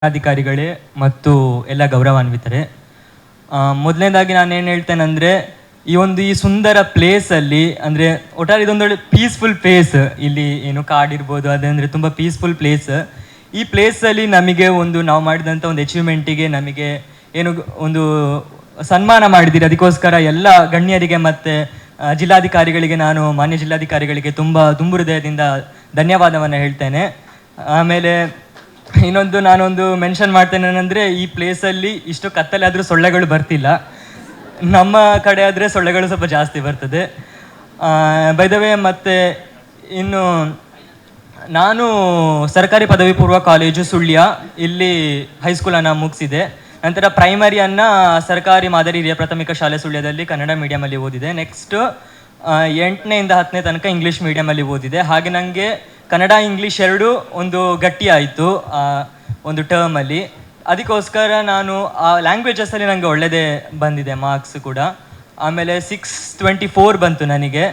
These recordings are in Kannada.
ಅಧಿಕಾರಿಗಳೇ ಮತ್ತು ಎಲ್ಲ ಗೌರವಾನ್ವಿತರೆ, ಮೊದಲನೇದಾಗಿ ನಾನು ಏನು ಹೇಳ್ತೇನೆಂದರೆ, ಈ ಸುಂದರ ಪ್ಲೇಸಲ್ಲಿ ಅಂದರೆ ಒಟ್ಟಾರೆ ಇದೊಂದೊಳ್ಳೆ ಪೀಸ್ಫುಲ್ ಪ್ಲೇಸ್. ಇಲ್ಲಿ ಏನು ಕಾಡಿರ್ಬೋದು, ಅದಂದರೆ ತುಂಬ ಪೀಸ್ಫುಲ್ ಪ್ಲೇಸ್. ಈ ಪ್ಲೇಸಲ್ಲಿ ನಮಗೆ ನಾವು ಮಾಡಿದಂಥ ಒಂದು ಅಚೀವ್ಮೆಂಟಿಗೆ ನಮಗೆ ಏನು ಒಂದು ಸನ್ಮಾನ ಮಾಡಿದ್ದೀರಿ. ಅದಕ್ಕೋಸ್ಕರ ಎಲ್ಲ ಗಣ್ಯರಿಗೆ ಮತ್ತು ಜಿಲ್ಲಾಧಿಕಾರಿಗಳಿಗೆ, ಮಾನ್ಯ ಜಿಲ್ಲಾಧಿಕಾರಿಗಳಿಗೆ ತುಂಬ ಹೃದಯದಿಂದ ಧನ್ಯವಾದವನ್ನು ಹೇಳ್ತೇನೆ. ಆಮೇಲೆ ನಾನೊಂದು ಮೆನ್ಷನ್ ಮಾಡ್ತೇನೆ ಅಂದರೆ, ಈ ಪ್ಲೇಸಲ್ಲಿ ಇಷ್ಟು ಕತ್ತಲೆ ಆದರೂ ಸೊಳ್ಳೆಗಳು ಬರ್ತಿಲ್ಲ. ನಮ್ಮ ಕಡೆ ಆದರೆ ಸೊಳ್ಳೆಗಳು ಸ್ವಲ್ಪ ಜಾಸ್ತಿ ಬರ್ತದೆ. ಬೈ ದ ವೇ, ಮತ್ತು ಇನ್ನು ನಾನು ಸರ್ಕಾರಿ ಪದವಿ ಪೂರ್ವ ಕಾಲೇಜು ಸುಳ್ಯ ಇಲ್ಲಿ ಹೈಸ್ಕೂಲನ್ನು ಮುಗಿಸಿದೆ. ನಂತರ ಪ್ರೈಮರಿಯನ್ನು ಸರ್ಕಾರಿ ಮಾದರಿ ಹಿರಿಯ ಪ್ರಾಥಮಿಕ ಶಾಲೆ ಸುಳ್ಯದಲ್ಲಿ ಕನ್ನಡ ಮೀಡಿಯಮಲ್ಲಿ ಓದಿದೆ. ನೆಕ್ಸ್ಟ್ 8ನೇಯಿಂದ 10ನೇ ತನಕ ಇಂಗ್ಲೀಷ್ ಮೀಡಿಯಮಲ್ಲಿ ಓದಿದೆ. ಹಾಗೆ ನನಗೆ ಕನ್ನಡ ಇಂಗ್ಲೀಷ್ ಎರಡೂ ಒಂದು ಗಟ್ಟಿ ಆಯಿತು ಒಂದು ಟರ್ಮಲ್ಲಿ. ಅದಕ್ಕೋಸ್ಕರ ನಾನು ಆ ಲ್ಯಾಂಗ್ವೇಜಸಲ್ಲಿ ನನಗೆ ಒಳ್ಳೆಯದೇ ಬಂದಿದೆ, ಮಾರ್ಕ್ಸ್ ಕೂಡ. ಆಮೇಲೆ 624 ಬಂತು ನನಗೆ.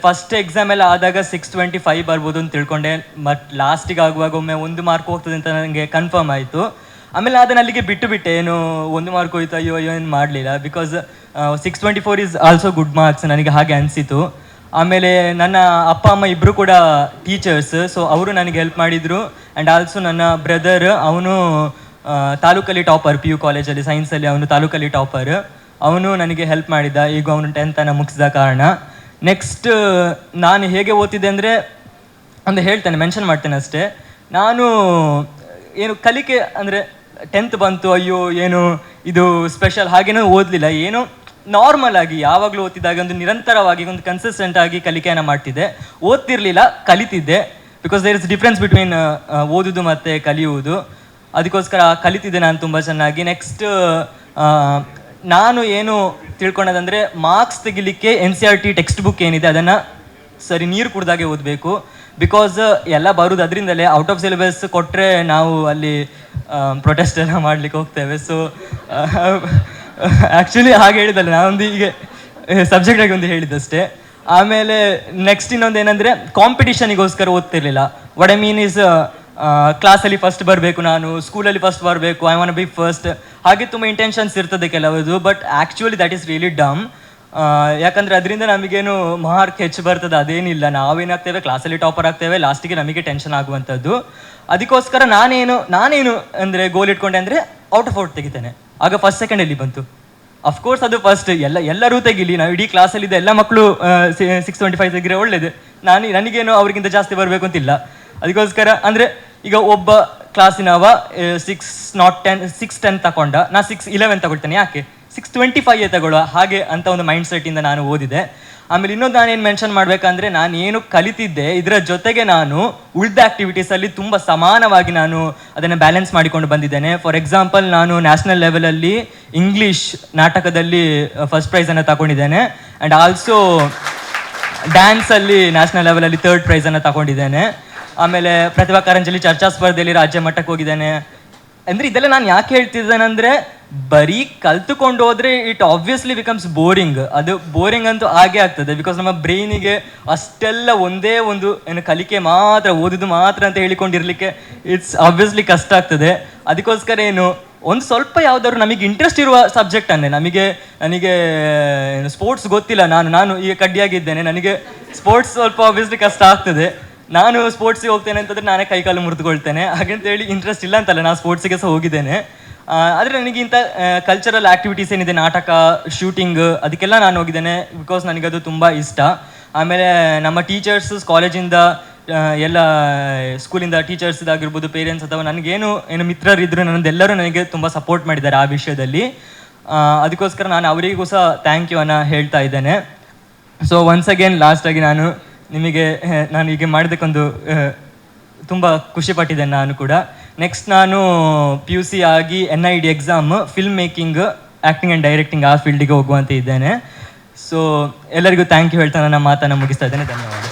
ಫಸ್ಟ್ ಎಕ್ಸಾಮ್ ಎಲ್ಲ ಆದಾಗ 625 ಬರ್ಬೋದು ಅಂತ ತಿಳ್ಕೊಂಡೆ. ಬಟ್ ಲಾಸ್ಟಿಗೆ ಆಗುವಾಗ ಒಮ್ಮೆ 1 ಮಾರ್ಕ್ ಹೋಗ್ತದೆ ಅಂತ ನನಗೆ ಕನ್ಫರ್ಮ್ ಆಯಿತು. ಆಮೇಲೆ ಅದನ್ನು ಅಲ್ಲಿಗೆ ಬಿಟ್ಟುಬಿಟ್ಟೆ. ಏನು 1 ಮಾರ್ಕ್ ಹೋಯ್ತು, ಅಯ್ಯೋ ಏನು ಮಾಡಲಿಲ್ಲ. Because 624 is also good marks, ನನಗೆ ಹಾಗೆ ಅನಿಸಿತು. ಆಮೇಲೆ ನನ್ನ ಅಪ್ಪ ಅಮ್ಮ ಇಬ್ಬರು ಕೂಡ ಟೀಚರ್ಸ್, ಸೊ ಅವರು ನನಗೆ ಹೆಲ್ಪ್ ಮಾಡಿದರು. ಆ್ಯಂಡ್ ಆಲ್ಸೋ ನನ್ನ ಬ್ರದರ್, ಅವನು ತಾಲೂಕಲ್ಲಿ ಟಾಪರ್, PU ಕಾಲೇಜಲ್ಲಿ ಸೈನ್ಸಲ್ಲಿ ಅವನು ತಾಲೂಕಲ್ಲಿ ಟಾಪರ್. ಅವನು ನನಗೆ ಹೆಲ್ಪ್ ಮಾಡಿದ್ದ. ಈಗ ಅವನು 10th ಮುಗಿಸಿದ ಕಾರಣ. ನೆಕ್ಸ್ಟ್ ನಾನು ಹೇಗೆ ಓದ್ತಿದ್ದೆ ಅಂದರೆ, ಒಂದು ಹೇಳ್ತೇನೆ, ಮೆನ್ಷನ್ ಮಾಡ್ತೇನೆ ಅಷ್ಟೇ. ನಾನು ಏನು ಕಲಿಕೆ ಅಂದರೆ 10th ಬಂತು, ಅಯ್ಯೋ ಏನು ಇದು ಸ್ಪೆಷಲ್ ಹಾಗೇನೂ ಓದಲಿಲ್ಲ. ಏನು ನಾರ್ಮಲ್ ಆಗಿ ಯಾವಾಗಲೂ ಓದ್ತಿದ್ದಾಗ ಒಂದು ನಿರಂತರವಾಗಿ ಒಂದು ಕನ್ಸಿಸ್ಟೆಂಟ್ ಆಗಿ ಕಲಿಕೆಯನ್ನು ಮಾಡ್ತಿದ್ದೆ. ಓದ್ತಿರ್ಲಿಲ್ಲ, ಕಲಿತಿದ್ದೆ. Because there is difference between ಓದುವುದು ಮತ್ತು ಕಲಿಯುವುದು. ಅದಕ್ಕೋಸ್ಕರ ಕಲಿತಿದ್ದೆ ನಾನು ತುಂಬ ಚೆನ್ನಾಗಿ. ನೆಕ್ಸ್ಟ್ ನಾನು ಏನು ತಿಳ್ಕೊಳ್ಳೋದಂದರೆ, ಮಾರ್ಕ್ಸ್ ತೆಗಿಲಿಕ್ಕೆ NCERT ಟೆಕ್ಸ್ಟ್ ಬುಕ್ ಏನಿದೆ ಅದನ್ನು ಸರಿ ನೀರು ಕುಡ್ದಾಗೆ ಓದಬೇಕು. ಬಿಕಾಸ್ ಎಲ್ಲ ಬರೋದು ಅದರಿಂದಲೇ. ಔಟ್ ಆಫ್ ಸಿಲೆಬಸ್ ಕೊಟ್ಟರೆ ನಾವು ಅಲ್ಲಿ ಪ್ರೊಟೆಸ್ಟ್ ಎಲ್ಲ ಮಾಡಲಿಕ್ಕೆ ಹೋಗ್ತೇವೆ. ಸೊ ಆ್ಯಕ್ಚುಲಿ ಹಾಗೆ ಹೇಳಿದ್ದಲ್ಲ, ನಾನೊಂದು ಹೀಗೆ ಸಬ್ಜೆಕ್ಟಾಗಿ ಒಂದು ಹೇಳಿದ್ದಷ್ಟೇ. ಆಮೇಲೆ ನೆಕ್ಸ್ಟ್ ಇನ್ನೊಂದು ಏನಂದರೆ, ಕಾಂಪಿಟಿಷನಿಗೋಸ್ಕರ ಓದ್ತಿರ್ಲಿಲ್ಲ. ವಾಟ್ ಐ ಮೀನ್ ಈಸ್, ಕ್ಲಾಸಲ್ಲಿ ಫಸ್ಟ್ ಬರಬೇಕು, ನಾನು ಸ್ಕೂಲಲ್ಲಿ ಫಸ್ಟ್ ಬರಬೇಕು, ಐ ವಾಂಟ್ ಬಿ ಫಸ್ಟ್, ಹಾಗೆ ತುಂಬ ಇಂಟೆನ್ಷನ್ಸ್ ಇರ್ತದೆ ಕೆಲವದು. But actually that is really dumb. ಯಾಕಂದರೆ ಅದರಿಂದ ನಮಗೇನು ಮಾರ್ಕ್ ಹೆಚ್ಚು ಬರ್ತದೆ ಅದೇನಿಲ್ಲ. ನಾವೇನಾಗ್ತೇವೆ, ಕ್ಲಾಸಲ್ಲಿ ಟಾಪರ್ ಆಗ್ತೇವೆ, ಲಾಸ್ಟಿಗೆ ನಮಗೆ ಟೆನ್ಷನ್ ಆಗುವಂಥದ್ದು. ಅದಕ್ಕೋಸ್ಕರ ನಾನೇನು ಅಂದರೆ ಗೋಲ್ ಇಟ್ಕೊಂಡೆ ಅಂದರೆ ಔಟ್ ಆಫ್ ಔಟ್ ತೆಗಿತೇನೆ. ಆಗ ಫಸ್ಟ್ ಸೆಕೆಂಡ್ ಎಲ್ಲಿ ಬಂತು? ಅಫ್ಕೋರ್ಸ್ ಅದು ಫಸ್ಟ್ ಎಲ್ಲರೂ ತೆಗಿಲಿ, ನಾವು ಇಡೀ ಕ್ಲಾಸಲ್ಲಿದ್ದ ಎಲ್ಲ ಮಕ್ಕಳು 625 ತೆಗಿದ್ರೆ ಒಳ್ಳೇದು. ನನಗೇನು ಅವ್ರಿಗಿಂತ ಜಾಸ್ತಿ ಬರಬೇಕು ಅಂತಿಲ್ಲ. ಅದಕ್ಕೋಸ್ಕರ ಅಂದರೆ ಈಗ ಒಬ್ಬ ಕ್ಲಾಸಿನವ 610 ತಗೊಂಡ, ನಾ 611 ತಗೊಳ್ತೇನೆ. ಯಾಕೆ 625 ತಗೊಳ್ಳುವ ಹಾಗೆ ಅಂತ ಒಂದು ಮೈಂಡ್ ಸೆಟ್ಟಿಂದ ನಾನು ಓದಿದೆ. ಆಮೇಲೆ ಇನ್ನೊಂದು ನಾನೇನು ಮೆನ್ಷನ್ ಮಾಡಬೇಕಂದ್ರೆ, ನಾನು ಏನು ಕಲಿತಿದ್ದೆ ಇದರ ಜೊತೆಗೆ ನಾನು ಉಳಿದ ಆ್ಯಕ್ಟಿವಿಟೀಸಲ್ಲಿ ತುಂಬ ಸಮಾನವಾಗಿ ನಾನು ಅದನ್ನು ಬ್ಯಾಲೆನ್ಸ್ ಮಾಡಿಕೊಂಡು ಬಂದಿದ್ದೇನೆ. ಫಾರ್ ಎಕ್ಸಾಂಪಲ್, ನಾನು ನ್ಯಾಷನಲ್ ಲೆವೆಲಲ್ಲಿ ಇಂಗ್ಲೀಷ್ ನಾಟಕದಲ್ಲಿ ಫಸ್ಟ್ ಪ್ರೈಸನ್ನು ತಗೊಂಡಿದ್ದೇನೆ. ಆ್ಯಂಡ್ ಆಲ್ಸೋ ಡ್ಯಾನ್ಸಲ್ಲಿ ನ್ಯಾಷನಲ್ ಲೆವೆಲಲ್ಲಿ 3rd ಪ್ರೈಸನ್ನು ತಗೊಂಡಿದ್ದೇನೆ. ಆಮೇಲೆ ಪ್ರತಿಭಾ ಕಾರಂಜಿಯಲ್ಲಿ ಚರ್ಚಾ ಸ್ಪರ್ಧೆಯಲ್ಲಿ ರಾಜ್ಯ ಮಟ್ಟಕ್ಕೆ ಹೋಗಿದ್ದೇನೆ. ಅಂದರೆ ಇದೆಲ್ಲ ನಾನು ಯಾಕೆ ಹೇಳ್ತಿದ್ದೇನೆಂದರೆ, ಬರೀ ಕಲ್ತುಕೊಂಡು ಹೋದರೆ ಇಟ್ ಆಬ್ವಿಯಸ್ಲಿ ಬಿಕಮ್ಸ್ ಬೋರಿಂಗ್. ಅದು ಬೋರಿಂಗ್ ಅಂತೂ ಆಗೇ ಆಗ್ತದೆ. ಬಿಕಾಸ್ ನಮ್ಮ ಬ್ರೈನಿಗೆ ಅಷ್ಟೆಲ್ಲ ಒಂದೇ ಒಂದು ಏನು ಕಲಿಕೆ ಮಾತ್ರ, ಓದೋದು ಮಾತ್ರ ಅಂತ ಹೇಳಿಕೊಂಡಿರಲಿಕ್ಕೆ ಇಟ್ಸ್ ಆಬ್ವಿಯಸ್ಲಿ ಕಷ್ಟ ಆಗ್ತದೆ. ಅದಕ್ಕೋಸ್ಕರ ಒಂದು ಸ್ವಲ್ಪ ಯಾವುದಾದ್ರು ನಮಗೆ ಇಂಟ್ರೆಸ್ಟ್ ಇರುವ ಸಬ್ಜೆಕ್ಟನ್ನೇ, ನನಗೆ ಸ್ಪೋರ್ಟ್ಸ್ ಗೊತ್ತಿಲ್ಲ, ನಾನು ಈಗ ಕಡ್ಡಿಯಾಗಿದ್ದೇನೆ, ನನಗೆ ಸ್ಪೋರ್ಟ್ಸ್ ಸ್ವಲ್ಪ ಆಬ್ವಿಯಸ್ಲಿ ಕಷ್ಟ ಆಗ್ತದೆ. ನಾನು ಸ್ಪೋರ್ಟ್ಸಿಗೆ ಹೋಗ್ತೇನೆ ಅಂತಂದರೆ ನಾನೇ ಕೈಕಾಲು ಮುರಿದುಕೊಳ್ತೇನೆ. ಹಾಗಂತೇಳಿ ಇಂಟ್ರೆಸ್ಟ್ ಇಲ್ಲ ಅಂತಲ್ಲ, ನಾನು ಸ್ಪೋರ್ಟ್ಸಿಗೆ ಸಹ ಹೋಗಿದ್ದೇನೆ. ಆದರೆ ನನಗೆ ಇಂಥ ಕಲ್ಚರಲ್ ಆ್ಯಕ್ಟಿವಿಟೀಸ್ ಏನಿದೆ, ನಾಟಕ, ಶೂಟಿಂಗ್, ಅದಕ್ಕೆಲ್ಲ ನಾನು ಹೋಗಿದ್ದೇನೆ. ಬಿಕಾಸ್ ನನಗದು ತುಂಬ ಇಷ್ಟ. ಆಮೇಲೆ ನಮ್ಮ ಟೀಚರ್ಸ್, ಕಾಲೇಜಿಂದ ಎಲ್ಲ ಸ್ಕೂಲಿಂದ ಟೀಚರ್ಸ್ದಾಗಿರ್ಬೋದು, ಪೇರೆಂಟ್ಸ್ ಅಥವಾ ನನಗೇನು ಮಿತ್ರರಿದ್ದರು, ನನ್ನದೆಲ್ಲರೂ ನನಗೆ ತುಂಬ ಸಪೋರ್ಟ್ ಮಾಡಿದ್ದಾರೆ ಆ ವಿಷಯದಲ್ಲಿ. ಅದಕ್ಕೋಸ್ಕರ ನಾನು ಅವರಿಗೂ ಸಹ ಥ್ಯಾಂಕ್ ಯು ಅನ್ನು ಹೇಳ್ತಾ ಇದ್ದೇನೆ. ಸೊ ಒನ್ಸ್ ಅಗೇನ್ ಲಾಸ್ಟಾಗಿ ನಾನು ಹೀಗೆ ಮಾಡಿದ್ದಕ್ಕೊಂದು ತುಂಬ ಖುಷಿಪಟ್ಟಿದ್ದೇನೆ ನಾನು ಕೂಡ. ನೆಕ್ಸ್ಟ್ ನಾನು PUC ಆಗಿ NID exam, film making, acting and directing ಆ ಫೀಲ್ಡಿಗೆ ಹೋಗುವಂತ ಇದ್ದೇನೆ. ಸೊ ಎಲ್ಲರಿಗೂ ಥ್ಯಾಂಕ್ ಯು ಹೇಳ್ತಾ ನನ್ನ ಮಾತನ್ನು ಮುಗಿಸ್ತಾ ಇದ್ದೇನೆ. ಧನ್ಯವಾದ.